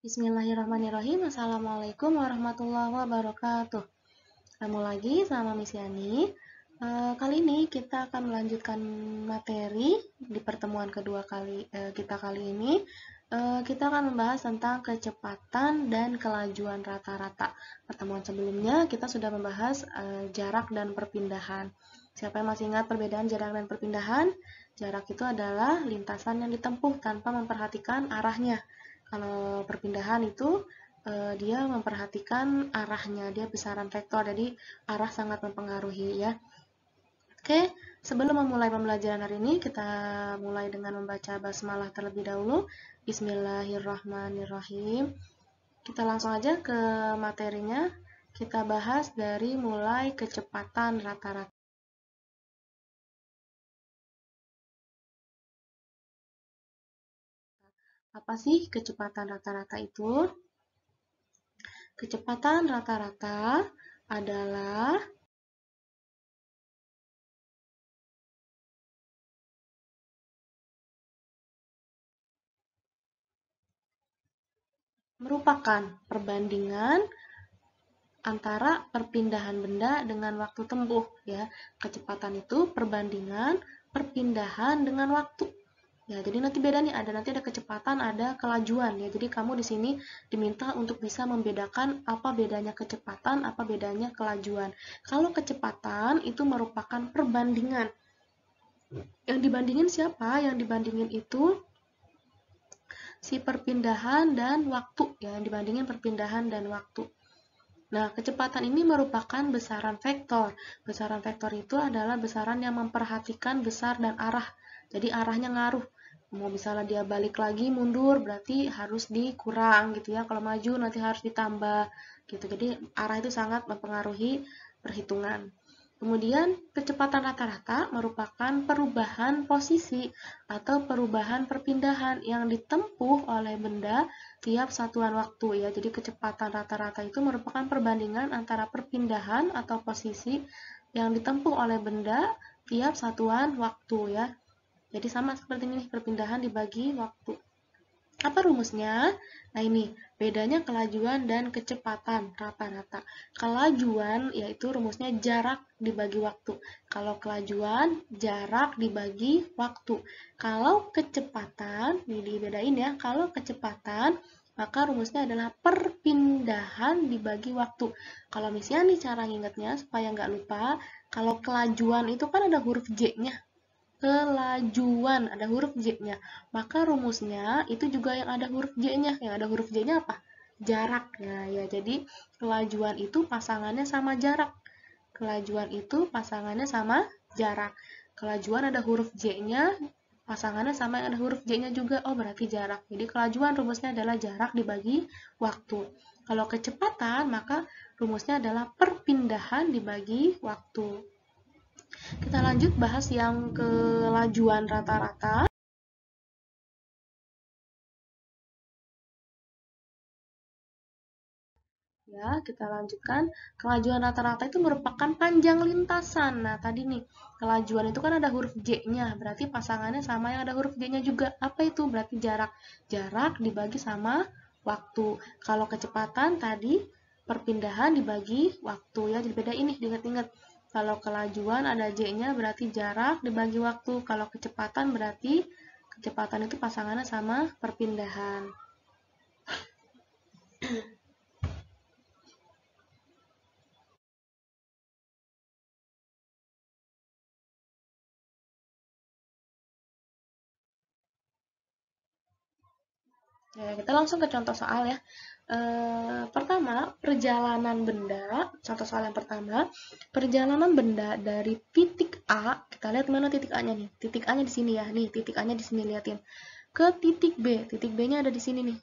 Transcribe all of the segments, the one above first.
Bismillahirrahmanirrahim. Assalamualaikum warahmatullahi wabarakatuh. Ketemu lagi sama Miss Yani. Kali ini kita akan melanjutkan materi di pertemuan kedua kita kali ini. Kita akan membahas tentang kecepatan dan kelajuan rata-rata. Pertemuan sebelumnya kita sudah membahas jarak dan perpindahan. Siapa yang masih ingat perbedaan jarak dan perpindahan? Jarak itu adalah lintasan yang ditempuh tanpa memperhatikan arahnya. Kalau perpindahan itu dia memperhatikan arahnya, dia besaran vektor, jadi arah sangat mempengaruhi ya. Oke, sebelum memulai pembelajaran hari ini, kita mulai dengan membaca basmalah terlebih dahulu. Bismillahirrahmanirrahim. Kita langsung aja ke materinya. Kita bahas dari mulai kecepatan rata-rata. Apa sih kecepatan rata-rata itu? Kecepatan rata-rata adalah merupakan perbandingan antara perpindahan benda dengan waktu tempuh ya. Kecepatan itu perbandingan perpindahan dengan waktu. Ya, jadi nanti bedanya nanti ada kecepatan, ada kelajuan ya. Jadi kamu di sini diminta untuk bisa membedakan apa bedanya kecepatan, apa bedanya kelajuan. Kalau kecepatan itu merupakan perbandingan. Yang dibandingin siapa? Yang dibandingin itu si perpindahan dan waktu ya, yang dibandingin perpindahan dan waktu. Nah, kecepatan ini merupakan besaran vektor. Besaran vektor itu adalah besaran yang memperhatikan besar dan arah. Jadi arahnya ngaruh. Mau misalnya dia balik lagi mundur, berarti harus dikurang gitu ya. Kalau maju nanti harus ditambah gitu. Jadi arah itu sangat mempengaruhi perhitungan. Kemudian kecepatan rata-rata merupakan perubahan posisi atau perubahan perpindahan yang ditempuh oleh benda tiap satuan waktu ya. Jadi kecepatan rata-rata itu merupakan perbandingan antara perpindahan atau posisi yang ditempuh oleh benda tiap satuan waktu ya. Jadi sama seperti ini, perpindahan dibagi waktu. Apa rumusnya? Nah ini, bedanya kelajuan dan kecepatan rata-rata. Kelajuan yaitu rumusnya jarak dibagi waktu. Kalau kelajuan, jarak dibagi waktu. Kalau kecepatan, ini dibedain ya, kalau kecepatan, maka rumusnya adalah perpindahan dibagi waktu. Kalau misalnya nih cara ngingetnya, supaya nggak lupa, kalau kelajuan itu kan ada huruf J-nya. Kelajuan ada huruf J-nya. Maka rumusnya itu juga yang ada huruf J-nya. Yang ada huruf J-nya apa? Jarak. Nah, ya jadi kelajuan itu pasangannya sama jarak. Kelajuan itu pasangannya sama jarak. Kelajuan ada huruf J-nya, pasangannya sama yang ada huruf J-nya juga. Oh, berarti jarak. Jadi kelajuan rumusnya adalah jarak dibagi waktu. Kalau kecepatan, maka rumusnya adalah perpindahan dibagi waktu. Kita lanjut bahas yang kelajuan rata-rata. Ya, kita lanjutkan. Kelajuan rata-rata itu merupakan panjang lintasan. Nah, tadi nih, kelajuan itu kan ada huruf J-nya, berarti pasangannya sama yang ada huruf J-nya juga. Apa itu? Berarti jarak. Jarak dibagi sama waktu. Kalau kecepatan tadi, perpindahan dibagi waktu ya. Jadi beda ini, diingat-ingat. Kalau kelajuan ada J-nya, berarti jarak dibagi waktu. Kalau kecepatan berarti kecepatan itu pasangannya sama perpindahan. Ya, kita langsung ke contoh soal ya. Pertama, perjalanan benda. Contoh soal yang pertama, perjalanan benda dari titik A. Kita lihat mana titik A-nya nih. Titik A-nya di sini ya. Nih, titik A-nya di sini liatin. Ke titik B. Titik B-nya ada di sini nih.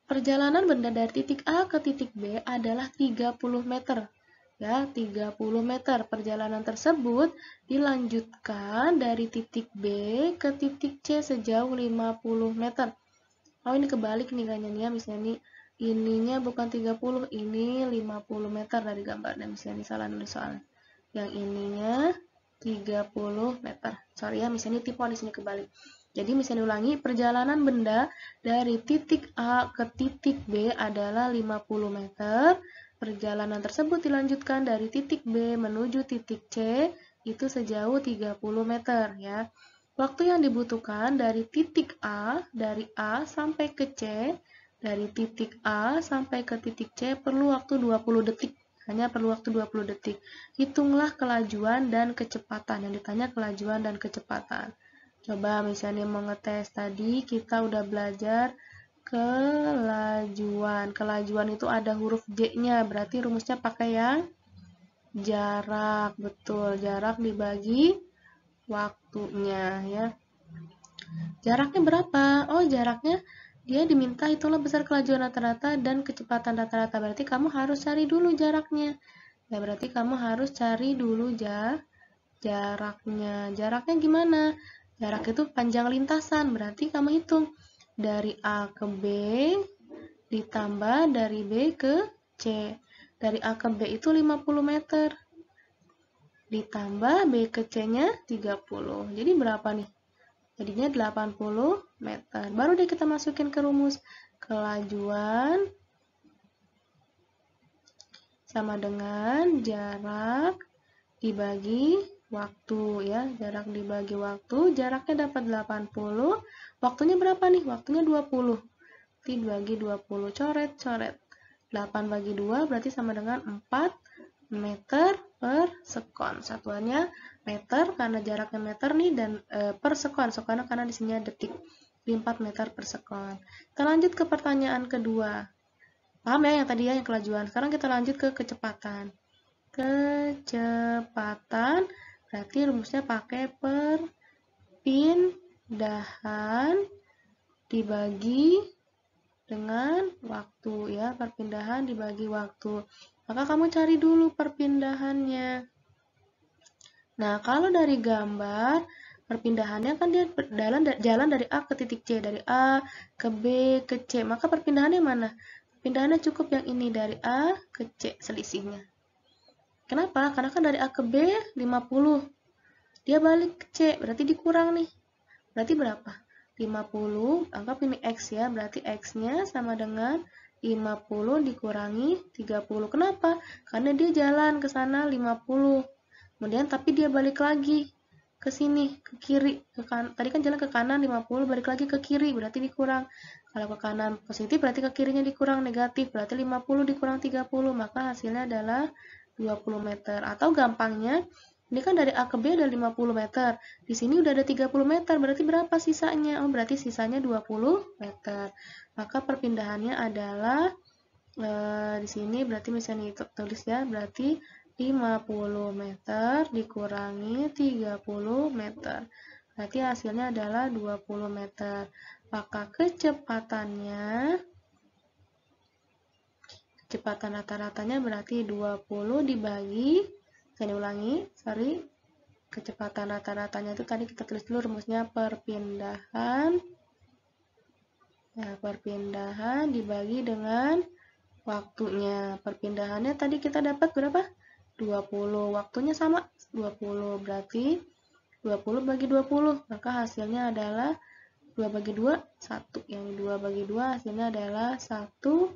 Perjalanan benda dari titik A ke titik B adalah 30 meter. Ya, 30 meter. Perjalanan tersebut dilanjutkan dari titik B ke titik C sejauh 50 meter. Oh, ini kebalik nih kayaknya nih ya. Misalnya ininya bukan 30, ini 50 meter dari gambarnya. Misalnya ini salah nulis soalnya. Yang ininya 30 meter. Sorry ya, misalnya tipe di sini kebalik. Jadi misalnya ulangi, perjalanan benda dari titik A ke titik B adalah 50 meter. Perjalanan tersebut dilanjutkan dari titik B menuju titik C itu sejauh 30 meter ya. Waktu yang dibutuhkan dari titik A, dari A sampai ke C, dari titik A sampai ke titik C perlu waktu 20 detik. Hanya perlu waktu 20 detik. Hitunglah kelajuan dan kecepatan. Yang ditanya kelajuan dan kecepatan. Coba misalnya mau ngetes tadi kita udah belajar kelajuan. Kelajuan itu ada huruf J-nya, berarti rumusnya pakai yang jarak. Betul, jarak dibagi waktunya ya. Jaraknya berapa? Oh, jaraknya dia diminta hitunglah besar kelajuan rata-rata dan kecepatan rata-rata. Berarti kamu harus cari dulu jaraknya. Ya, berarti kamu harus cari dulu jaraknya. Jaraknya gimana? Jarak itu panjang lintasan. Berarti kamu hitung dari A ke B ditambah dari B ke C. Dari A ke B itu 50 meter. Ditambah B ke C-nya 30. Jadi berapa nih? Jadinya 80 meter. Baru deh kita masukin ke rumus. Kelajuan sama dengan jarak dibagi waktu ya. Jarak dibagi waktu, jaraknya dapat 80. Waktunya berapa nih? Waktunya 20. Dibagi 20. Coret-coret. 8 bagi 2 berarti sama dengan 4 meter per sekon. Satuannya meter karena jaraknya meter nih dan per sekon. Sekon karena di sini detik. 4 meter per sekon. Kita lanjut ke pertanyaan kedua. Paham ya yang tadi ya yang kelajuan. Sekarang kita lanjut ke kecepatan. Kecepatan berarti rumusnya pakai perpindahan dibagi dengan waktu ya, perpindahan dibagi waktu. Maka kamu cari dulu perpindahannya. Nah, kalau dari gambar, perpindahannya kan dia jalan dari A ke titik C, dari A ke B ke C. Maka perpindahannya mana? Perpindahannya cukup yang ini, dari A ke C selisihnya. Kenapa? Karena kan dari A ke B 50. Dia balik ke C, berarti dikurang nih. Berarti berapa? 50, anggap ini X ya, berarti X-nya sama dengan 50 dikurangi 30. Kenapa? Karena dia jalan ke sana 50. Kemudian tapi dia balik lagi ke sini, ke kiri. Tadi kan jalan ke kanan 50, balik lagi ke kiri, berarti dikurang. Kalau ke kanan positif, berarti ke kirinya dikurang negatif, berarti 50 dikurang 30, maka hasilnya adalah 20 meter. Atau gampangnya, ini kan dari A ke B ada 50 meter. Di sini udah ada 30 meter, berarti berapa sisanya? Oh, berarti sisanya 20 meter. Maka perpindahannya adalah di sini berarti misalnya tulis ya, berarti 50 meter dikurangi 30 meter. Berarti hasilnya adalah 20 meter. Maka kecepatan rata-ratanya berarti 20 dibagi, saya ulangi, kecepatan rata-ratanya itu tadi kita tulis dulu rumusnya perpindahan. Nah, perpindahan dibagi dengan waktunya. Perpindahannya tadi kita dapat berapa? 20. Waktunya sama 20. Berarti 20 bagi 20. Maka hasilnya adalah 2 bagi 2, 1. Yang 2 bagi 2 hasilnya adalah 1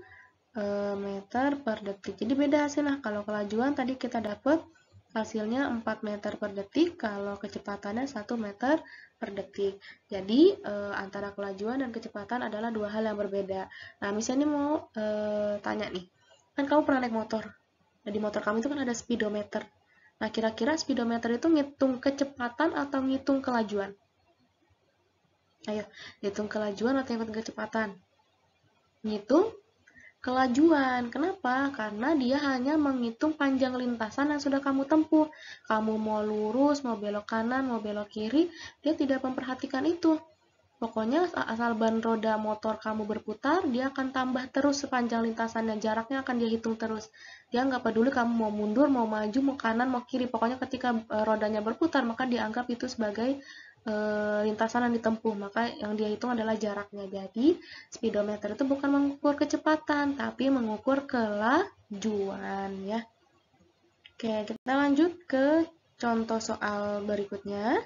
meter per detik. Jadi beda hasilnya. Kalau kelajuan tadi kita dapat hasilnya 4 meter per detik, kalau kecepatannya 1 meter per detik. Jadi antara kelajuan dan kecepatan adalah dua hal yang berbeda. Nah, misalnya mau tanya nih, kan kamu pernah naik motor. Nah, di motor kamu itu kan ada speedometer. Nah, kira-kira speedometer itu ngitung kecepatan atau ngitung kelajuan? Ayo, ngitung kelajuan atau ngitung kecepatan? Ngitung kelajuan. Kenapa? Karena dia hanya menghitung panjang lintasan yang sudah kamu tempuh. Kamu mau lurus, mau belok kanan, mau belok kiri, dia tidak memperhatikan itu. Pokoknya asal ban roda motor kamu berputar, dia akan tambah terus sepanjang lintasannya. Jaraknya akan dia hitung terus. Dia nggak peduli kamu mau mundur, mau maju, mau kanan, mau kiri. Pokoknya ketika rodanya berputar, maka dia anggap itu sebagai lintasan yang ditempuh, maka yang dia hitung adalah jaraknya. Jadi speedometer itu bukan mengukur kecepatan, tapi mengukur kelajuan ya. Oke, kita lanjut ke contoh soal berikutnya.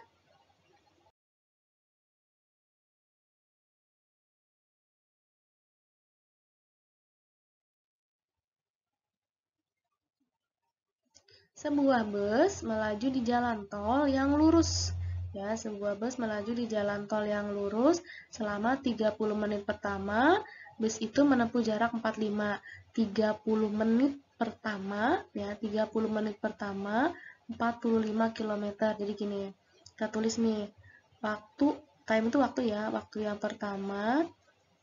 Sebuah bus melaju di jalan tol yang lurus. Ya, sebuah bus melaju di jalan tol yang lurus selama 30 menit pertama. Bus itu menempuh jarak 30 menit pertama, ya, 30 menit pertama 45 km. Jadi gini, kita tulis nih. Time itu waktu ya. Waktu yang pertama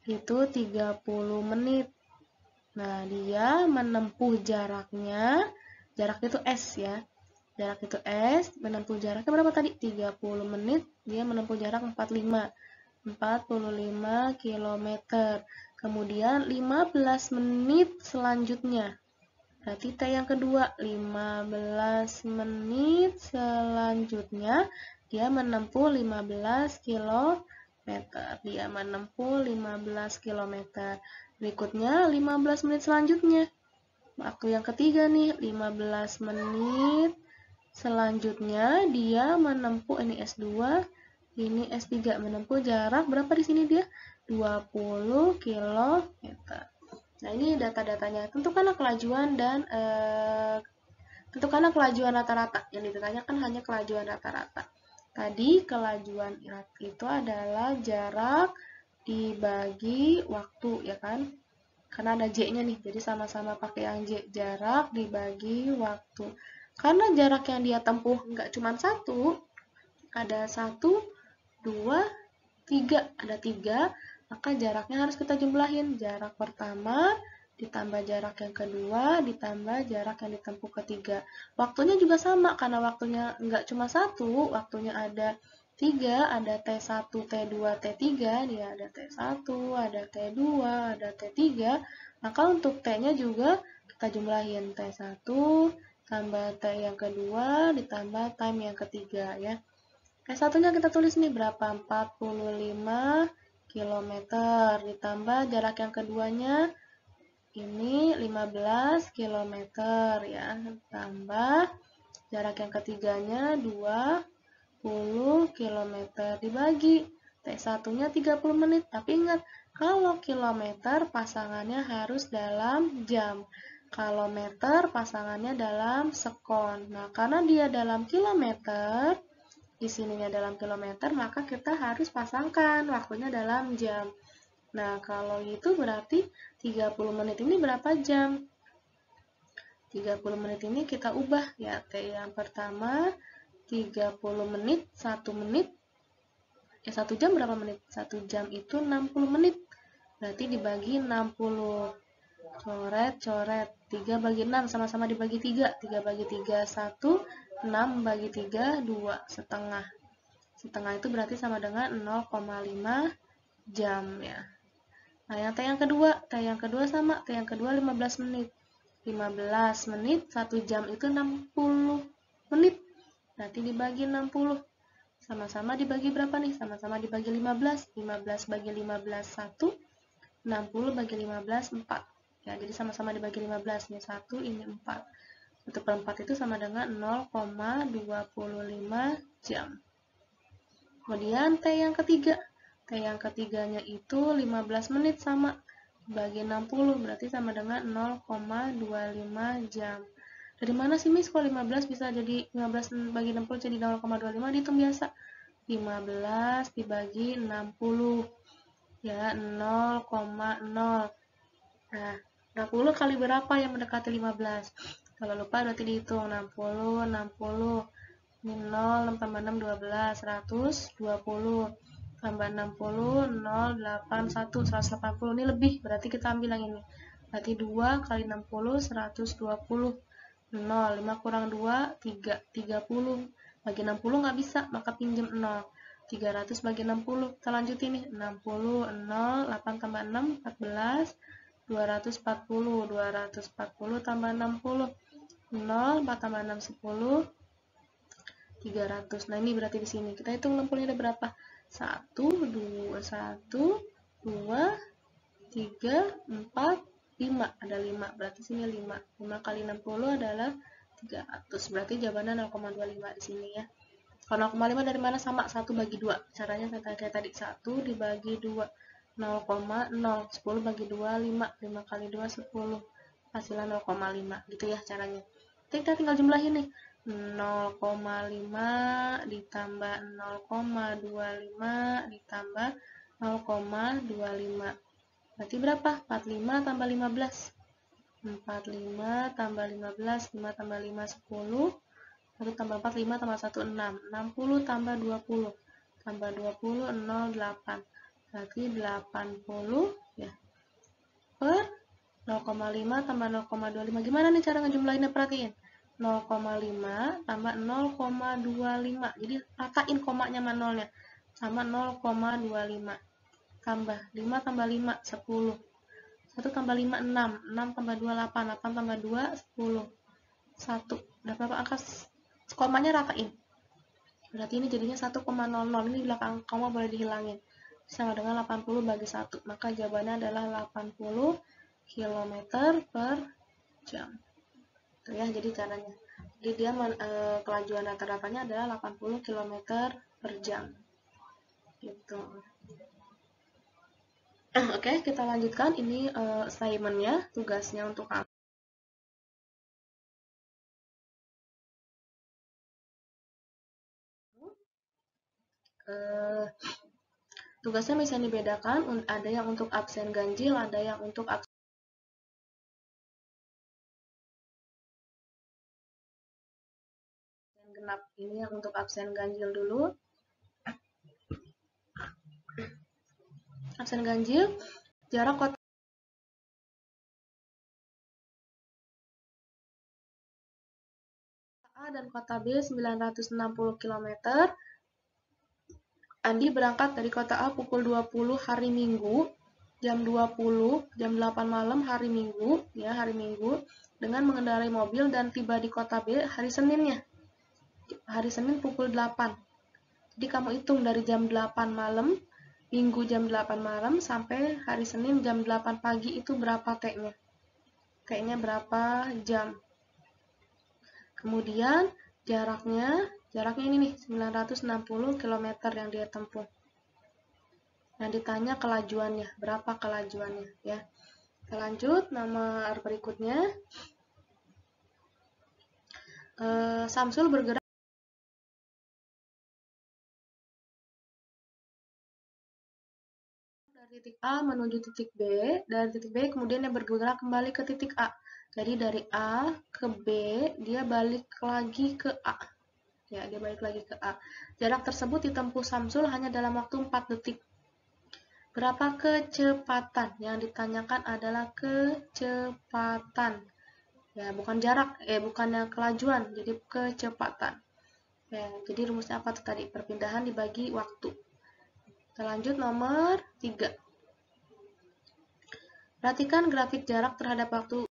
itu 30 menit. Nah, dia menempuh jaraknya itu S ya. Jarak itu S, menempuh jaraknya berapa tadi? 30 menit, dia menempuh jarak 45 km. Kemudian 15 menit selanjutnya. Berarti T yang kedua, 15 menit selanjutnya dia menempuh 15 km. Dia menempuh 15 km. Berikutnya 15 menit selanjutnya. Waktu yang ketiga nih, 15 menit selanjutnya dia menempuh, ini S2, ini S3, menempuh jarak berapa di sini dia? 20 km. Nah, ini data-datanya. Tentukanlah kelajuan rata-rata. Yang ditanyakan hanya kelajuan rata-rata. Tadi kelajuan itu adalah jarak dibagi waktu, ya kan? Karena ada J-nya nih, jadi sama-sama pakai yang J. Jarak dibagi waktu. Karena jarak yang dia tempuh nggak cuma satu, ada 1, 2, 3. Ada 3, maka jaraknya harus kita jumlahin. Jarak pertama ditambah jarak yang kedua ditambah jarak yang ditempuh ketiga. Waktunya juga sama, karena waktunya nggak cuma satu, waktunya ada 3, ada T1, T2, T3, dia ada T1, ada T2, ada T3, maka untuk T-nya juga kita jumlahin, T1 tambah T yang kedua ditambah time yang ketiga ya. T1-nya kita tulis nih berapa? 45 km ditambah jarak yang keduanya ini 15 km ya, tambah jarak yang ketiganya 20 km dibagi T1-nya 30 menit. Tapi ingat, kalau kilometer pasangannya harus dalam jam. Kalau meter pasangannya dalam sekon. Nah, karena dia dalam kilometer, di sininya dalam kilometer, maka kita harus pasangkan waktunya dalam jam. Nah, kalau itu berarti 30 menit ini berapa jam? 30 menit ini kita ubah ya. T yang pertama 30 menit, 1 menit. 1 jam berapa menit? 1 jam itu 60 menit. Berarti dibagi 60. Coret. 3 bagi 6 sama-sama dibagi 3. 3 bagi 3, 1. 6 bagi 3, 2. Setengah. Setengah itu berarti sama dengan 0,5 jam ya. Nah, yang T yang kedua sama. T yang kedua 15 menit. 15 menit, 1 jam itu 60 menit. Berarti dibagi 60. Sama-sama dibagi berapa nih? Sama-sama dibagi 15. 15 bagi 15, 1. 60 bagi 15, 4. Ya, jadi sama-sama dibagi 15. Ini 1, ini 4. 1/4 itu sama dengan 0,25 jam. Kemudian T yang ketiga. T yang ketiganya itu 15 menit sama. Bagi 60 berarti sama dengan 0,25 jam. Dari mana sih Miss kok 15 bisa jadi 15 bagi 60 jadi 0,25? Dihitung biasa. 15 dibagi 60 ya 0,0. Nah, 60 kali berapa yang mendekati 15? Kalau lupa berarti dihitung 60. Ini 0, 6 tambah 6, 12, 120. Tambah 60, 0, 8, 1, 180. Ini lebih, berarti kita ambil yang ini. Berarti 2 kali 60, 120. 0, 5 kurang 2, 3, 30. Bagi 60 nggak bisa, maka pinjam 0. 300 bagi 60. Kita lanjutin nih. 60, 0, 8 tambah 6, 14. 240. 240 tambah 60. 0, 4 tambah 6, 10. 300. Nah, ini berarti di sini. Kita hitung 60-nya ada berapa? 1, 2, 3, 4, 5. Ada 5. Berarti sini 5. 5 kali 60 adalah 300. Berarti jawabannya 0,25 di sini ya. Kalau 0,5 dari mana? Sama 1 bagi 2. Caranya kayak tadi. 1 dibagi 2. 0,0. 10 bagi 2, 5. 5 kali 2, 10. Hasilnya 0,5. Gitu ya caranya. Kita tinggal jumlahin nih. 0,5 ditambah 0,25 ditambah 0,25. Berarti berapa? 45 tambah 15. 45 tambah 15, 5 tambah 5, 10. 1 tambah 4, 5 tambah 1, 6. 60 tambah 20. Tambah 20, 0, 8. Berarti 80 ya. Per 0,5 tambah 0,25. Gimana nih cara ngejumlahinnya? Perhatiin. 0,5 tambah 0,25. Jadi ratain komanya sama nolnya. Sama 0,25. Tambah 5 tambah 5, 10. 1 tambah 5, 6. 6 tambah 2, 8. 8 tambah 2, 10. 1. Udah berapa angka? Komanya ratain. Berarti ini jadinya 1,00. Ini belakang koma boleh dihilangin. Sama dengan 80 bagi 1. Maka jawabannya adalah 80 km per jam. Itu ya, jadi caranya. Jadi dia kelajuan rata-ratanya adalah 80 km per jam. Gitu. Oke, kita lanjutkan. Ini assignment-nya, tugasnya untuk kamu. Tugasnya bisa dibedakan, ada yang untuk absen ganjil, ada yang untuk absen genap. Ini yang untuk absen ganjil dulu. Absen ganjil, jarak kota A dan kota B 960 km. Andi berangkat dari kota A pukul 20 hari Minggu, jam 20, jam 8 malam hari Minggu, ya hari Minggu, dengan mengendarai mobil dan tiba di kota B hari Seninnya. Hari Senin pukul 8. Jadi kamu hitung dari jam 8 malam, Minggu jam 8 malam, sampai hari Senin jam 8 pagi itu berapa T-nya? T-nya berapa jam? Kemudian jaraknya ini nih 960 km yang dia tempuh. Yang ditanya kelajuannya, berapa kelajuannya ya. Kita lanjut nomor berikutnya. Samsul bergerak dari titik A menuju titik B, dari titik B kemudian dia bergerak kembali ke titik A. Jadi dari A ke B, dia balik lagi ke A. Ya, dia balik lagi ke A. Jarak tersebut ditempuh Samsul hanya dalam waktu 4 detik. Berapa kecepatan? Yang ditanyakan adalah kecepatan. Ya, bukan jarak, bukannya kelajuan, jadi kecepatan. Ya, jadi rumusnya apa tuh tadi? Perpindahan dibagi waktu. Kita lanjut nomor 3. Perhatikan grafik jarak terhadap waktu.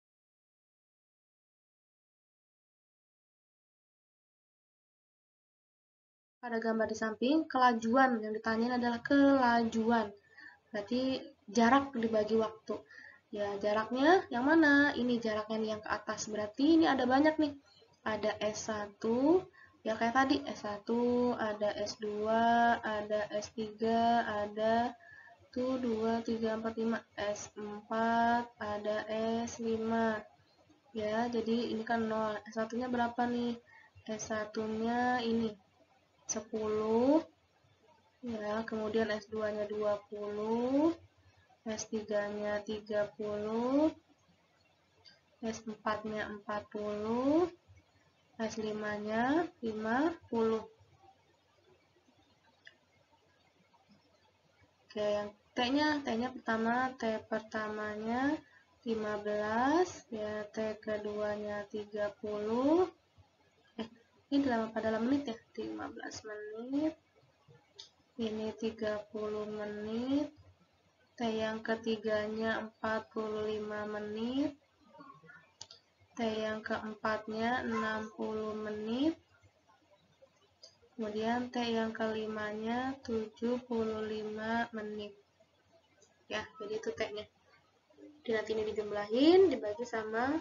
Pada gambar di samping, kelajuan yang ditanyain adalah kelajuan. Berarti jarak dibagi waktu. Ya, jaraknya yang mana? Ini jaraknya nih yang ke atas. Berarti ini ada banyak nih. Ada S1, ya kayak tadi, S1, ada S2, ada S3, ada tuh 2, 3, 4, 5, S4, ada S5. Ya, jadi ini kan 0. S1-nya berapa nih? S1-nya ini 10. Ya, kemudian S2-nya 20. S3-nya 30, S4-nya 40, S5-nya 50. Oke, yang T-nya pertama, T pertamanya 15, ya T keduanya 30. Ini dalam menit ya, 15 menit. Ini 30 menit. T yang ketiganya 45 menit. T yang keempatnya 60 menit. Kemudian T yang kelimanya 75 menit. Ya, jadi itu T-nya. Jadi nanti ini dijumlahin, dibagi sama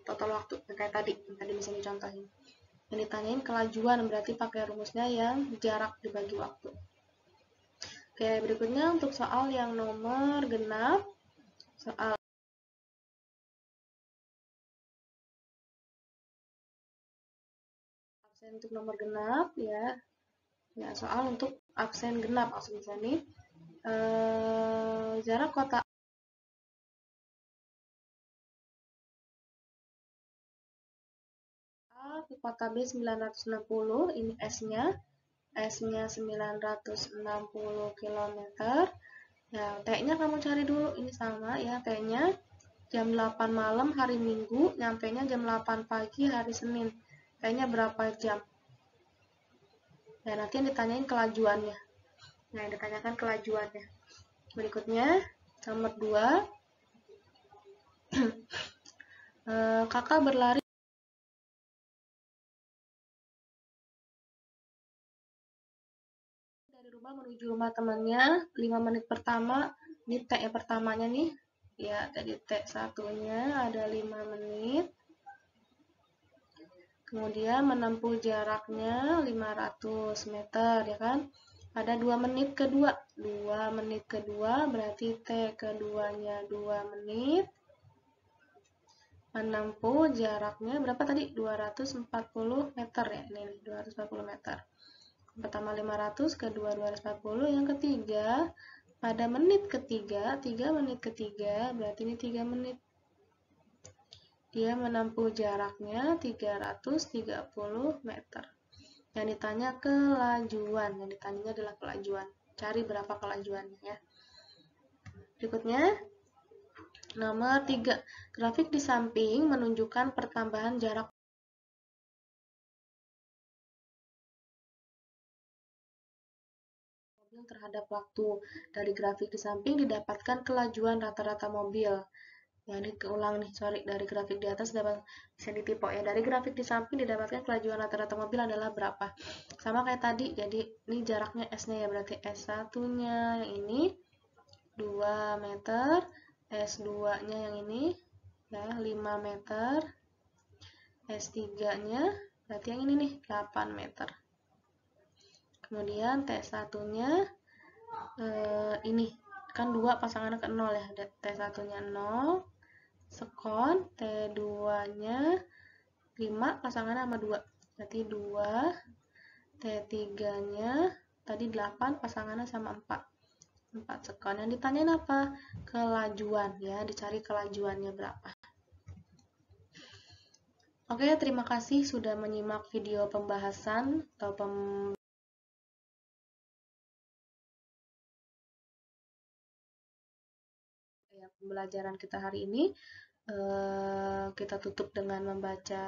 total waktu. Kayak tadi bisa dicontohin. Yang ditanyain kelajuan, berarti pakai rumusnya yang jarak dibagi waktu. Oke, berikutnya untuk soal yang nomor genap. Soal Absen untuk nomor genap ya. Ya, soal untuk absen genap maksudnya nih. Jarak kota A ke kota B 960, ini S-nya. S-nya 960 km. Ya, T-nya kamu cari dulu, ini sama ya, T-nya jam 8 malam hari Minggu, nyampainya jam 8 pagi hari Senin. T-nya berapa jam? Ya, nanti yang ditanyain kelajuannya. Nah, yang ditanyakan kelajuannya. Berikutnya, nomor 2. Kakak berlari dari rumah menuju rumah temannya 5 menit pertama. Ini T yang pertamanya nih. Ya, tadi T satunya ada 5 menit. Kemudian menempuh jaraknya 500 meter, ya kan? Ada 2 menit kedua. 2 menit kedua berarti T keduanya 2 menit. Menempuh jaraknya berapa tadi? 240 meter ya. Ini 240 meter. Pertama 500, kedua 240. Yang ketiga, pada menit ketiga, 3 menit ketiga, berarti ini 3 menit. Dia menempuh jaraknya 330 meter. Yang ditanya kelajuan, yang ditanya adalah kelajuan. Cari berapa kelajuannya ya. Berikutnya, nomor 3. Grafik di samping menunjukkan pertambahan jarak mobil terhadap waktu. Dari grafik di samping didapatkan kelajuan rata-rata mobil. Ya, ini keulang nih, sorry, dari grafik di atas dapat bisa ditipu ya. Dari grafik di samping didapatkan kelajuan rata-rata mobil adalah berapa? Sama kayak tadi, jadi ini jaraknya S-nya ya, berarti S1-nya yang ini 2 meter, S2-nya yang ini ya 5 meter, S3-nya berarti yang ini nih 8 meter. Kemudian T1-nya ini kan 2 pasangannya ke 0 ya, T1-nya 0, sekon, T2-nya 5 pasangannya sama 2, berarti 2, T3-nya tadi 8 pasangannya sama 4 sekon. Yang ditanyain apa? Kelajuan ya, dicari kelajuannya berapa. Oke, terima kasih sudah menyimak video pembahasan atau pembelajaran kita hari ini. Kita tutup dengan membaca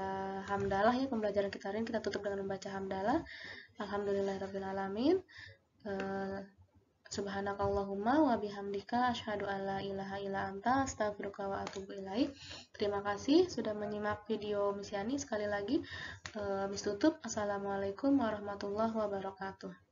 hamdalah ya. Pembelajaran kita hari ini kita tutup dengan membaca hamdalah. Alhamdulillahirrabbilalamin. Subhanakallahumma wa bihamdika asyhadu an la ilaha illa anta astaghfiruka wa atubu ilaik. Terima kasih sudah menyimak video Miss Yani. Sekali lagi, tutup. Assalamualaikum warahmatullahi wabarakatuh.